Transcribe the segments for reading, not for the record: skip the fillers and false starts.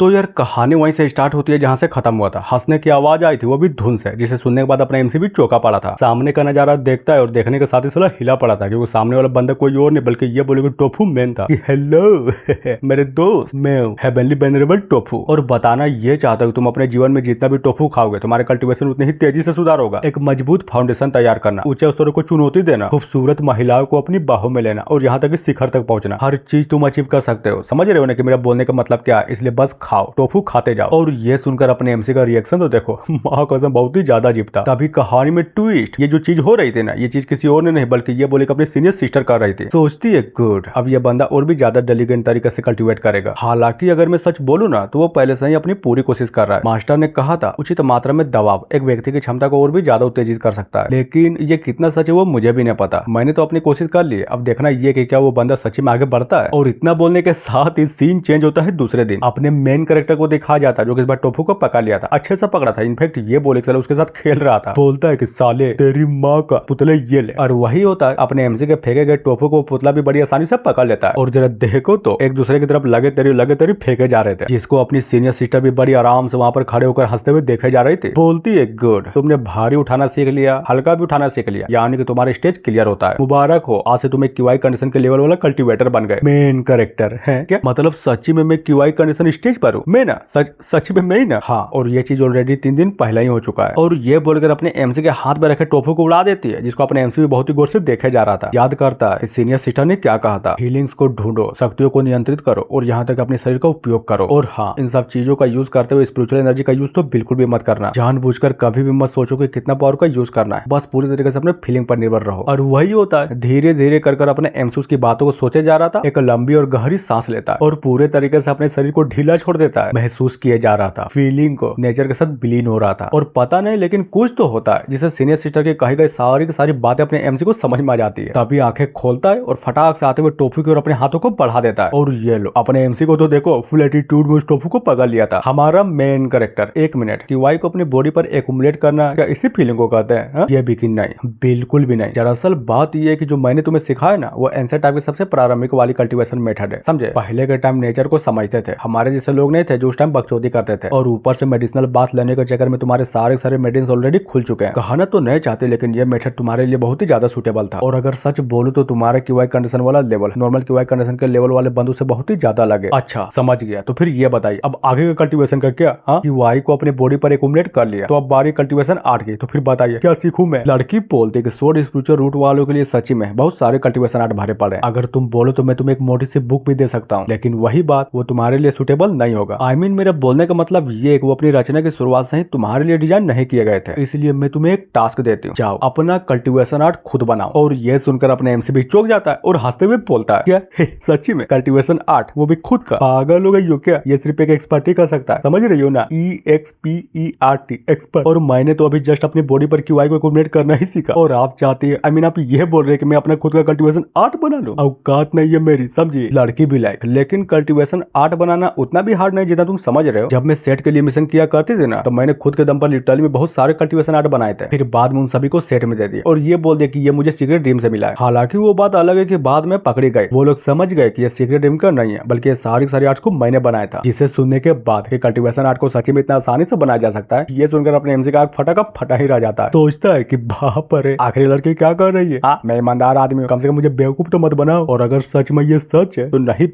तो यार कहानी वहीं से स्टार्ट होती है जहाँ से खत्म हुआ था। हंसने की आवाज आई थी, वो भी धुन से, जिसे सुनने के बाद अपना एमसी भी चौंका पड़ा था। सामने का नजारा देखता है और देखने के साथ ही साला हिला पड़ा था, क्योंकि सामने वाला बंदा कोई और नहीं बल्कि ये बोले टोफू मैन था कि हेलो मेरे दोस्त, मैं हेवनली वेनरेबल टोफू, और बताना ये चाहता हूँ तुम अपने जीवन में जितना भी टोफू खाओगे तुम्हारे कल्टीवेशन उतनी ही तेजी से सुधार होगा। एक मजबूत फाउंडेशन तैयार करना, ऊंचे स्तरों को चुनौती देना, खूबसूरत महिलाओं को अपनी बाहों में लेना और यहाँ तक कि शिखर तक पहुंचना, हर चीज तुम अचीव कर सकते हो। समझ रहे हो ना कि मेरा बोलने का मतलब क्या है? इसलिए बस खाओ, टोफू खाते जाओ। और ये सुनकर अपने एमसी का रिएक्शन तो देखो, माँ कसम बहुत ही ज्यादा अजीब था। तभी कहानी में ट्विस्ट, ये जो चीज हो रही थी ना, ये चीज किसी और ने नहीं बल्कि ये बोले कि अपनी सीनियर सिस्टर कर रही थी। सोचती है गुड, अब ये बंदा और भी ज्यादा डेलीगेंट तरीके से कल्टीवेट करेगा। हालांकि अगर मैं सच बोलूं ना तो वो पहले से ही अपनी पूरी कोशिश कर रहा है। मास्टर ने कहा था उचित मात्रा में दबाव एक व्यक्ति की क्षमता को और भी ज्यादा उत्तेजित कर सकता है, लेकिन ये कितना सच है वो मुझे भी नहीं पता। मैंने तो अपनी कोशिश कर ली, अब देखना ये कि क्या वो बंदा सच्ची में आगे बढ़ता है। और इतना बोलने के साथ ही सीन चेंज होता है दूसरे दिन। अपने मेन कैरेक्टर को दिखाया जाता है जो कि इस बार टोफू को पकड़ लिया था, अच्छे से पकड़ा था। इनफैक्ट ये बोले चलो उसके साथ खेल रहा था। बोलता है कि साले तेरी माँ का पुतले ये ले, और वही होता है अपने एमसी के फेंके गए टोफू को पुतला भी बड़ी आसानी से पकड़ लेता है। और जरा देखो तो एक दूसरे की तरफ लगे तेरी फेंके जा रहे थे, जिसको अपनी सीनियर सिस्टर भी बड़ी आराम से वहां पर खड़े होकर हंसते हुए देखे जा रही थी। बोलती है गुड, तुमने भारी उठाना सीख लिया, हल्का भी उठाना सीख लिया, यानी कि तुम्हारा स्टेज क्लियर होता है। मुबारक हो, आज से तुम एक क्यूआई कंडीशन के लेवल वाला कल्टीवेटर बन गए। मेन कैरेक्टर है क्या? मतलब सच्ची में मैं क्यूआई कंडीशन स्टेज पर हूँ? मैं ना सच में मैं ही ना। हाँ, और ये चीज ऑलरेडी 3 दिन पहले ही हो चुका है। और ये बोलकर अपने एमसी के हाथ में रखे टोफू को उड़ा देती है, जिसको अपने एमसी भी बहुत ही गौर से देखे जा रहा था। याद करता है सीनियर सिस्टर ने क्या कहा था, फीलिंग्स को ढूंढो, शक्तियों को नियंत्रित करो और यहाँ तक अपने शरीर का उपयोग करो। और हाँ, इन सब चीजों का यूज करते हुए स्पिरिचुअल एनर्जी का यूज तो बिल्कुल भी मत करना। जानबूझकर कभी भी मत सोचो कि कितना पावर का यूज करना है, बस पूरी तरीके से अपने फीलिंग पर निर्भर रहो। और वही होता है, धीरे धीरे कर अपने एमसूस की बातों को सोचे जा रहा था। एक लंबी और गहरी सांस लेता है और पूरे तरीके से अपने शरीर को ढीला छोड़ देता है। महसूस किए जा रहा था फीलिंग को, नेचर के साथ विलीन हो रहा था। और पता नहीं लेकिन कुछ तो होता है जिसे सीनियर सिस्टर की कही गई सारी की सारी बातें अपने एमसी को समझ में आ जाती है। तभी आंखें खोलता है और फटाक से आते हुए टोफू की ओर अपने हाथों को बढ़ा देता है। और ये लो, अपने एमसी को तो देखो फुल एटीट्यूड में उस टोफू को पकड़ लिया था। हमारा मेन कैरेक्टर 1 मिनट क्यूआई को अपनी बॉडी पर एक्युमुलेट करना, क्या इसी फीलिंग को कहते हैं? ये भी कि नहीं, बिल्कुल भी नहीं। दरअसल बात ये है कि जो मैंने तुम्हें सिखाया ना, वो एंसेंट टाइप की सबसे प्रारंभिक वाली कल्टीवेशन मेथड है, समझे? पहले के टाइम नेचर को समझते थे, हमारे जैसे लोग नहीं थे जो उस टाइम बकचोदी करते थे। और ऊपर से मेडिसिनल बात लेने के चक्कर में तुम्हारे सारे मेडिसिन ऑलरेडी खुल चुके हैं। कहना तो नहीं चाहते, लेकिन ये मेथड तुम्हारे लिए बहुत ही ज्यादा सुटेबल था। और अगर सच बोलूं तो तुम्हारे क्यूआई कंडीशन वाला लेवल नॉर्मल क्यूआई कंडीशन के लेवल वाले बंदूक से बहुत ही ज्यादा लगे। अच्छा, समझ गया। तो फिर ये बताइए अब आगे का कल्टीवेशन का क्या? क्यूआई को अपने बॉडी पर एक्युमुलेट कर लिया, तो अब बारी कल्टीवेशन 8 की। तो फिर बताइए क्या सीखूं मैं? लड़की बोलती कि सोड स्पिरिचुअल रूट वालों के लिए सच्ची में बहुत सारे कल्टीवेशन 8 भरे पड़े। अगर तुम बोलो तो मैं तुम्हें एक मोटी सी बुक भी दे सकता हूँ, लेकिन वही बात, वो तुम्हारे लिए सुटेबल नहीं होगा। आई मीन मेरा बोलने का मतलब ये कि वो अपनी रचना की शुरुआत से ही तुम्हारे लिए डिजाइन नहीं किए गए थे। इसलिए मैं तुम्हें एक टास्क देती हूँ, जाओ अपना कल्टीवेशन आर्ट खुद बनाओ। और ये सुनकर अपने एमसी भी चौंक जाता है और हंसते हुए बोलता है क्या सच्ची में कल्टीवेशन आर्ट, वो भी खुद का? पागल हो गई हो क्या? ये सिर्फ एक एक्सपर्ट ही कर सकता है, समझ रही हो ना? EXPERT, expert. और मैंने तो अभी जस्ट अपनी बॉडी पर क्यूआई को एक्युमुलेट करना ही सीखा, और आप चाहती है, आई मीन आप ये बोल रहे कि मैं अपना खुद का कल्टीवेशन आर्ट बना लूं? औकात नहीं है मेरी, समझी? लड़की भी लाइक, लेकिन कल्टीवेशन आर्ट बनाना उतना भी हार्ड नहीं जितना तुम समझ रहे हो। जब मैं सेट के लिए मिशन किया करती थी ना, तो मैंने खुद के दम पर लिटरली में बहुत सारे कल्टीवेशन आर्ट बनाए थे, फिर बाद में उन सभी को सेट में दे दिया और ये बोल दिया कि ये मुझे सीक्रेट ड्रीम से मिला है। हालांकि वो बात अलग है कि बाद में पकड़ी गई, वो लोग समझ गए कि ये सीक्रेट ड्रीम का नहीं है, बल्कि ये सारी आर्ट्स को मैंने बनाया था। जिसे सुनने के बाद कल्टीवेशन आर्ट को सच्ची में इतना आसानी से बनाया जा सकता है, ये सुनकर अपने एमसी का फटा ही रह जाता है। सोचता है कि बाप रे, आखिरी लड़की क्या कर रही है? मैं ईमानदार आदमी हूँ, कम से कम मुझे बेवकूफ तो मत बनाओ। और अगर सच में ये सच है तो नहीं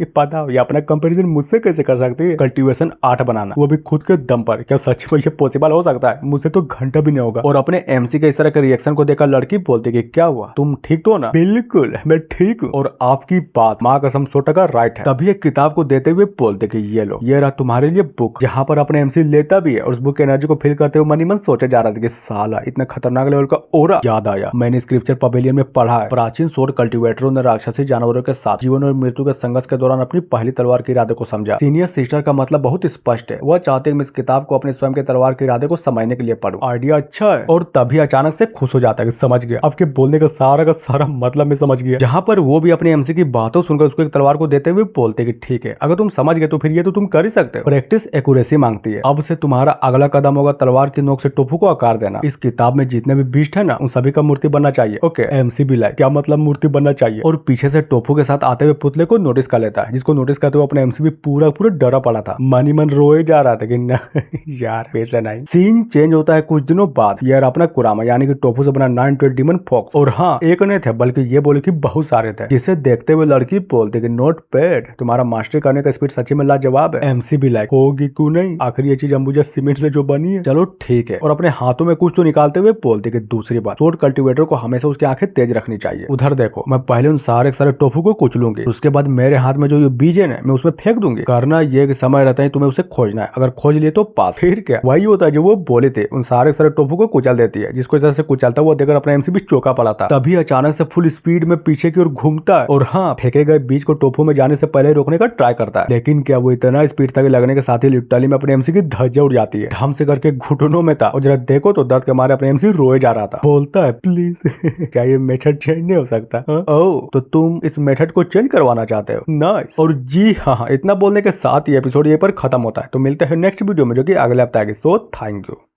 पता ये अपना कंपैरिजन मुझसे कैसे कर सकती है? कल्टीवेशन आर्ट बनाना, वो भी खुद के दम पर, क्या सच में ये पॉसिबल हो सकता है? मुझसे तो घंटा भी नहीं होगा। और अपने एमसी के इस तरह के रिएक्शन को देखकर लड़की बोलती कि क्या हुआ, तुम ठीक तो ना? बिल्कुल, मैं ठीक हूँ और आपकी बात माँ कसम 100% राइट है। तभी एक किताब को देते हुए बोलते कि ये लो, ये रहा तुम्हारे लिए बुक, जहाँ पर अपने एमसी लेता भी है और उस बुक की एनर्जी को फील करते हुए मन ही मन सोचा जा रहा था कि साला इतना खतरनाक लेवल का ओरा। याद आया, मैंने स्क्रिप्चर पवेलियन में पढ़ा है, प्राचीन सोड कल्टीवेटरों ने राक्षसी जानवरों के साथ जीवन और मृत्यु के संघर्ष के दौरान अपनी पहली तलवार के इरादे को समझा। सीनियर सिस्टर का मतलब बहुत स्पष्ट है, वह चाहते हैं मैं इस किताब को अपने स्वयं के तलवार के इरादे को समझने के लिए पढ़ूं। आइडिया अच्छा है। और तभी अचानक से खुश हो जाता है कि समझ गया, आपके बोलने का सारा मतलब मैं समझ गया। जहाँ पर वो भी अपने एमसी की बातों सुनकर उसको एक तलवार को देते हुए बोलते कि ठीक है, अगर तुम समझ गए तो फिर ये तो तुम कर ही सकते हो। प्रैक्टिस एक्यूरेसी मांगती है। अब से तुम्हारा अगला कदम होगा तलवार की नोक से टोफू को आकार देना। इस किताब में जितने भी बीस्ट है ना, उन सभी का मूर्ति बनना चाहिए। ओके, एमसी भी लाइक, क्या मतलब मूर्ति बनना चाहिए? और पीछे से टोफू के साथ आते हुए पुतले को नोटिस कर लेता है, जिसको नोटिस करते हुए अपने एमसी भी पूरा पूरा डरा पड़ा था, मन ही मन रोए जा रहा था कि न यार वैसा नहीं। सीन चेंज होता है कुछ दिनों बाद। यार अपना कुरामा यानी कि टोफू से बना 920 डीमन फॉक्स, और हाँ एक नहीं थे बल्कि ये बोले कि बहुत सारे थे, जिसे देखते हुए लड़की बोलती कि नॉट बैड, तुम्हारा मास्टर करने का स्पीड सच्ची में लाजवाब है। एमसी भी लाइक होगी क्यों नहीं, आखिर ये चीज अंबुजा सीमेंट से जो बनी है, चलो ठीक है। और अपने हाथों में कुछ तो निकालते हुए बोलती कि दूसरी बात, शॉर्ट कल्टीवेटर को हमेशा उसकी आंखें तेज रखनी चाहिए। उधर देखो, मैं पहले उन सारे टोफू को कुचलूंगी, उसके बाद मेरे हाथ में जो ये बीज है मैं उसमें फेंक दूंगी। करना ये कि समय रहता है तुम्हें उसे खोजना है, अगर खोज लिए तो पास। फिर क्या, वही होता है जो वो बोले थे, उन सारे टोफू को कुचल देती है। जिसको इस तरह से कुचलता वो देखकर अपना एमसी भी चौंका पड़ा था। तभी अचानक से फुल स्पीड में पीछे की ओर घूमता है और हाँ फेंके गए बीज को टोफू में जाने से पहले रोकने का ट्राई करता है। लेकिन क्या वो इतना स्पीड था कि लगने के साथ ही लिटरली में अपने एमसी की धज्जियां उड़ जाती है। धम से करके घुटनों में था और जरा देखो तो दर्द के मारे अपने एमसी रोए जा रहा था। बोलता है प्लीज क्या ये मेथड चेंज नहीं हो सकता? ओह तो तुम इस मेथड को चेंज करवाना चाहते हो? नाइस। और जी हाँ, इतना बोलने के साथ ही एपिसोड ये पर खत्म होता है। तो मिलते हैं नेक्स्ट वीडियो में जो कि अगले हफ्ते आएगी। So thank you.